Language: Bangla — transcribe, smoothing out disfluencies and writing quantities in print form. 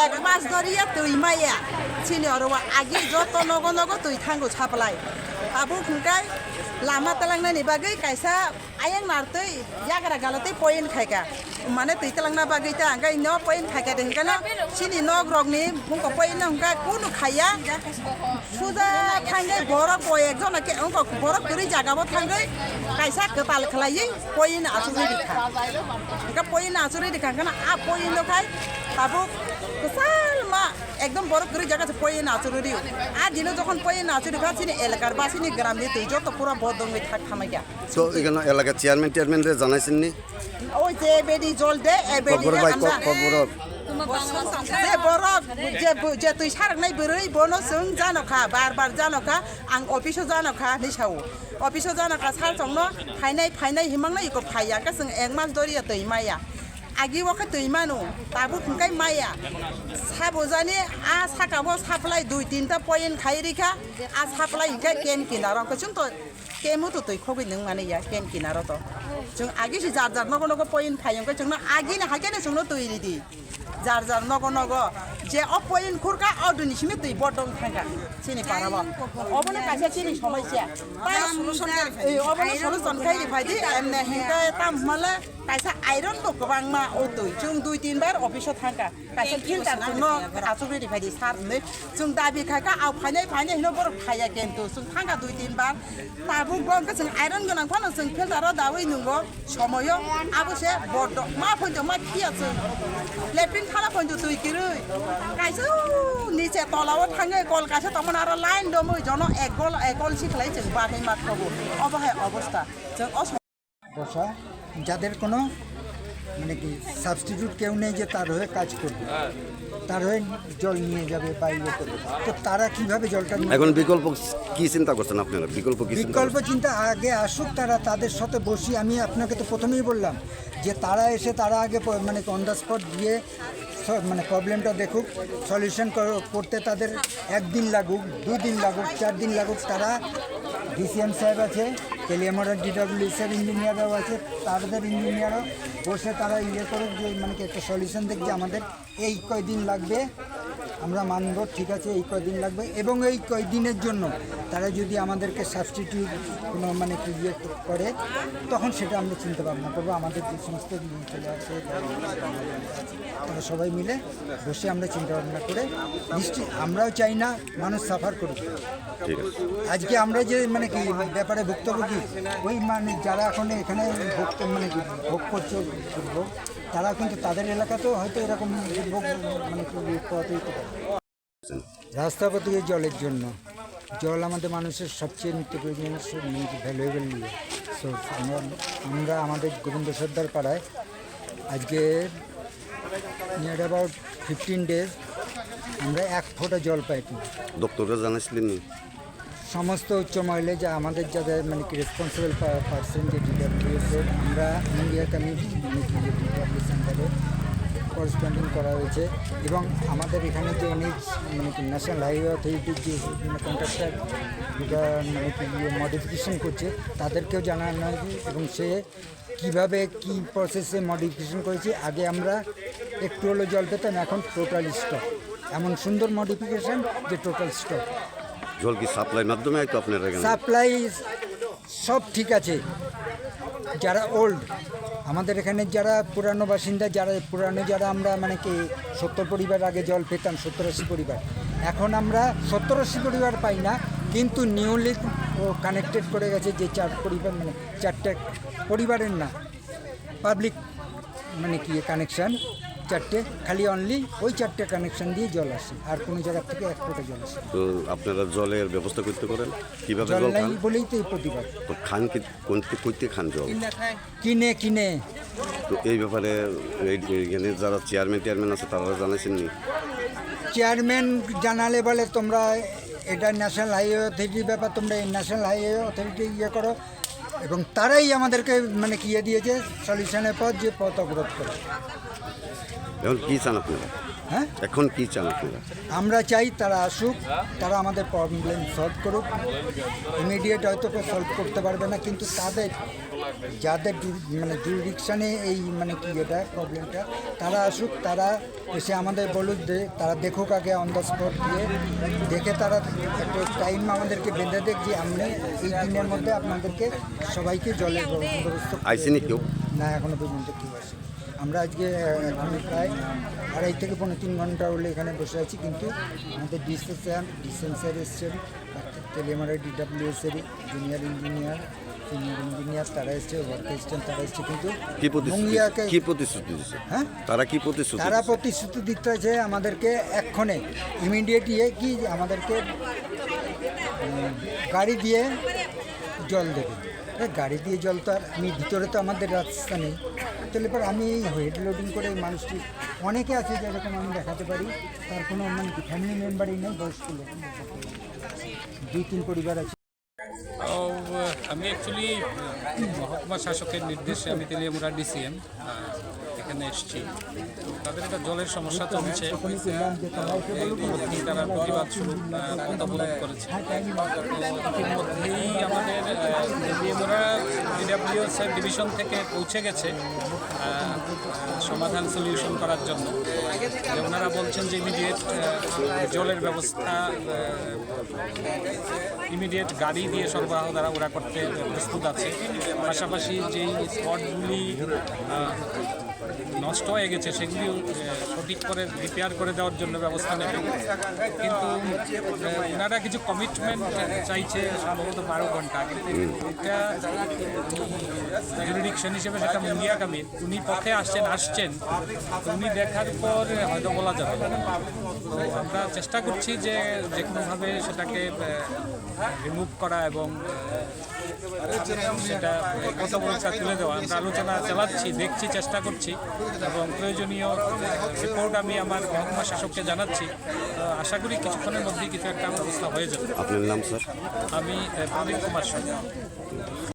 এক মাস ধরিয়া তুই মাইয়া চিনি আর আগে যত নগ নগ তুই থাঙ্গো ছাপলাই আবু খুঁকাই লামা তালাंनायनि बागै कायसा आयं नारतै याग्रा गालतै पॉइंट खायका माने तै तालांना बागै ता आंगाय न पॉइंट खायका देंगाना सिनि नग रगनि मुंको पॉइंट नंगा कुनु खाया सुजा थांगै बरक एक जना के अंको बरक करि जागाबो थांगै कायसा कपाल खलायै पॉइंट आसुरि दिखा का पॉइंट आसुरि दिखा kana आ पॉइंट खाय बाबु kesal ma একদম বড় করে জায়গা আছে পয়ে নাচুরি আর দিনে যখন পয়ে নাচুরি খাচ্ছি এলাকার বাসিনি গ্রামে তুই যত পুরো বদঙ্গে থাক থামাইয়া তো এখানে এলাকার চেয়ারম্যান রে জানাইছেন নি ওই যে বেডি জল দে এ বেডি যে বড় যে তুই সারনাই বরই বনো जों जानखा बार जानखा आं अफिसाव जानखा निसाव अफिसाव जानखा सार संनो फायनाय हिमांनाय इको फाया का जों एक मास दरिया दैमाया आगे वखत दैमानो ताबु खुंखाय माया साबोजानि आ साकाबो साप्लाय दुई तीनटा पॉइंट खायरिखा आ साप्लाय इनका केन किनारखौ जों तो केमु तो तै खगै नों माने या केन किनार तो जों आगे से जार नगो पॉइंट खायम जों आगे ने हागे ने जों तैरि दि जार नगो जे अ पॉइंट खुरका अदुनि सिमे तै बडं थांगा सिनि पाराबो अबने कासे सिनि समस्या अबने सलुशन खायरि फायदि एमने हिंगा ताम माला कायसा आयरन तो गोबां मा अतै जों दुई तीन बार अफिसाव थांगा कायसा फिल्टार जोंनो आसुरि फायदि सारनै जों दाबि खायका आव फायनाय हिनो बर फाया केन्तु जों थांगा दुई तीन बार ताबु गंका जों आयरन गोनां फानो जों फिल्टाराव दावै नंगो समयो आबोसे बड मा फैदो मा खियासो लेफ्टिन खाला फैदो तुइ किरै कायसा निचे तलाव थाङै कल कायसा तमन आरो लाइन दमै जन एक गल सिखलाय जों बाहाय मात्रबो अबहाय अवस्था जों বসা যাদের কোনো মানে কি সাবস্টিটিউট কেউ নেই যে তার হয়ে কাজ করবে তার হয়ে জল নিয়ে যাবে বা ইয়ে করবে তো তারা কীভাবে জলটা এখন বিকল্প কি চিন্তা করছেন আপনারা বিকল্প চিন্তা আগে আসুক তারা তাদের সাথে বসি আমি আপনাকে তো প্রথমেই বললাম যে তারা এসে তারা আগে মানে অন দ্য স্পট গিয়ে মানে প্রবলেমটা দেখুক সলিউশন করতে তাদের একদিন লাগুক দুদিন লাগুক 4 দিন লাগুক তারা ডিসিএম সাহেব আছে তেলিয়ামোড়ার ডিডব্লিউএসের ইঞ্জিনিয়াররাও আছে তাদের ইঞ্জিনিয়ারও বসে তারা ইয়ে করুক যে মানে একটা সলিউশন দেখ যে আমাদের এই কয়দিন লাগবে আমরা মানব ঠিক আছে এই কয়দিন লাগবে এবং এই কয়দিনের জন্য তারা যদি আমাদেরকে সাবস্টিটিউট কোনো মানে কি ইয়ে করে তখন সেটা আমরা চিন্তা ভাবনা করবো আমাদের যে সমস্ত চলে আসে তারা সবাই মিলে বসে আমরা চিন্তা ভাবনা করে নিশ্চয়ই আমরাও চাই না মানুষ সাফার করুক আজকে আমরা যে মানে কি ব্যাপারে ভুক্তভোগী ওই মানে যারা এখন এখানে মানে কি ভোগ করছে দুর্ভোগ তারা কিন্তু তাদের এলাকাতেও হয়তো এরকম দুর্ভোগ মানে কি পাওয়াতেই পারে রাস্তাপথে জলের জন্য জল আমাদের মানুষের সবচেয়ে নিত্য প্রয়োজনীয় ভ্যালুয়েবল নিয়ে সোর্স আমরা আমাদের গোবিন্দ সর্দার পাড়ায় আজকে নিয়ার অ্যাবাউট 15 ডেজ আমরা 1 ফোঁটা জল পাইনি ডক্টররা জানাইছিলেন সমস্ত উচ্চ মহলে যা আমাদের যাদের মানে কি রেসপন্সিবল পার্সন যে ডিডব্লিউএসের আমরা ইন্ডিয়া কমিউনিটি সেন্টারে করসপন্ডিং করা হয়েছে এবং আমাদের এখানে যে এনএইচ মানে কি ন্যাশনাল হাইওয়ে অথরিটির যে কন্ট্রাক্টর যেটা মানে কি মডিফিকেশন করছে তাদেরকেও জানানো হয়েছে এবং সে কীভাবে কী প্রসেসে মডিফিকেশন করেছে আগে আমরা একটু হলো জল পেতাম এখন টোটাল স্টপ এমন সুন্দর মডিফিকেশন যে টোটাল স্টপ জল কি সাপ্লাই মাধ্যমে তো আপনারা সাপ্লাই সব ঠিক আছে যারা ওল্ড আমাদের এখানে যারা পুরানো বাসিন্দা যারা আমরা মানে কি 70 পরিবার আগে জল পেতাম 70-80 পরিবার এখন আমরা 70-80 পরিবার পাই না কিন্তু নিউলি ও কানেক্টেড করে গেছে যে 4 পরিবার মানে 4টে পরিবারের না পাবলিক মানে কি কানেকশান 4টে খালি অনলি ওই 4টে কানেকশান দিয়ে জল আসে আর কোনো জায়গা থেকে 1 ফোঁটা জল আসে তো আপনারা জলের ব্যবস্থা করতে পারেন কিভাবে জল জল নাই খান বলেই তো এই প্রতিবাদ তো খান কি করতে খান জল কিনে কিনে তো এই ব্যাপারে এখানে যারা চেয়ারম্যান আছে তারা জানাইছেন নি চেয়ারম্যান জানালে বলে তোমরা এটা ন্যাশনাল হাইওয়ে অথরিটির ব্যাপার তোমরা এই ন্যাশনাল হাইওয়ে অথরিটি ইয়ে করো এবং তারাই আমাদেরকে মানে কি দিয়েছে সলিউশনের পথ যে পথ অবরোধ করে এখন কি চান আপনারা হ্যাঁ এখন কি চান আপনারা আমরা চাই তারা আসুক তারা আমাদের প্রবলেম সলভ করুক ইমিডিয়েট হয়তো সলভ করতে পারবে না কিন্তু তাদের যাদের মানে জুরিডিকশানে এই মানে কি এটা প্রবলেমটা তারা আসুক তারা এসে আমাদের বলুক যে তারা দেখুক আগে অন দ্য স্পট দিয়ে দেখে তারা একটা টাইম আমাদেরকে বেঁধে দেখ যে আমরা এই দিনের মধ্যে আপনাদেরকে সবাইকে জলের ব্যবস্থা আইসিনি কেউ না এখনো পর্যন্ত কেউ আসে আমরা আজকে এখন প্রায় 2.5 থেকে 3 ঘন্টা হলে এখানে বসে আছি কিন্তু আমাদের ডিসেন্সার এসছেন তেলেমারা DWS-এর জুনিয়র ইঞ্জিনিয়ার সিনিয়র ইঞ্জিনিয়ার তারা এসছে ওয়ার্ক এসছেন তারা এসছে কিন্তু কি প্রতিশ্রুতি দিচ্ছে হ্যাঁ তারা কি প্রতিশ্রুতি তারা দিচ্ছে? প্রতিশ্রুতি দিতে যে আমাদেরকে এক্ষণে ইমিডিয়েট ইয়ে কি আমাদেরকে গাড়ি দিয়ে জল দেবে গাড়ি দিয়ে জল তো আর আমি ভিতরে তো আমাদের রাস্তা নেই তাহলে পর আমি এই হেড লোডিং করে এই মানুষটি অনেকে আছে যেরকম আমি দেখাতে পারি তার কোনো মানে ফ্যামিলি মেম্বারই নেই বয়স্ক লোক 2-3 পরিবার আছে আমি অ্যাকচুয়ালি মহকুমা শাসকের নির্দেশে আমি তেলিয়ামুড়া DCM এখানে এসেছি তো তাদের একটা জলের সমস্যা চলছে ইতিমধ্যেই তারা প্রতিবাদ স্বরূপ পথ অবরোধ করেছে তো ইতিমধ্যেই আমাদের তেলিয়ামুড়া DWS-এর ডিভিশন থেকে পৌঁছে গেছে সমাধান সলিউশন করার জন্য যে ওনারা বলছেন যে ইমিডিয়েট জলের ব্যবস্থা ইমিডিয়েট গাড়ি দিয়ে সরবরাহ দ্বারা ওরা করতে প্রস্তুত আছে পাশাপাশি যেই স্পটগুলি নষ্ট হয়ে গেছে সেগুলি সঠিক করে রিপেয়ার করে দেওয়ার জন্য ব্যবস্থা নেবে কিন্তু ওনারা কিছু কমিটমেন্ট চাইছে সম্ভবত 12 ঘন্টা কিন্তু এটা জুরিডিকশন হিসেবে সেটা মুঙ্গিয়া কামিল উনি পথে আসছেন তো উনি দেখার পর হয়তো বলা যাবে তো আমরা চেষ্টা করছি যে কোনোভাবে সেটাকে রিমুভ করা এবং সেটা কথাবার্তা তুলে দেওয়া আমরা আলোচনা চালাচ্ছি দেখছি চেষ্টা করছি এবং প্রয়োজনীয় রিপোর্ট আমি আমার মহকুমা শাসককে জানাচ্ছি আশা করি কিছুক্ষণের মধ্যেই কিছু একটা ব্যবস্থা হয়ে যাবে আপনার নাম স্যার আমি প্রদীপ কুমার সরকার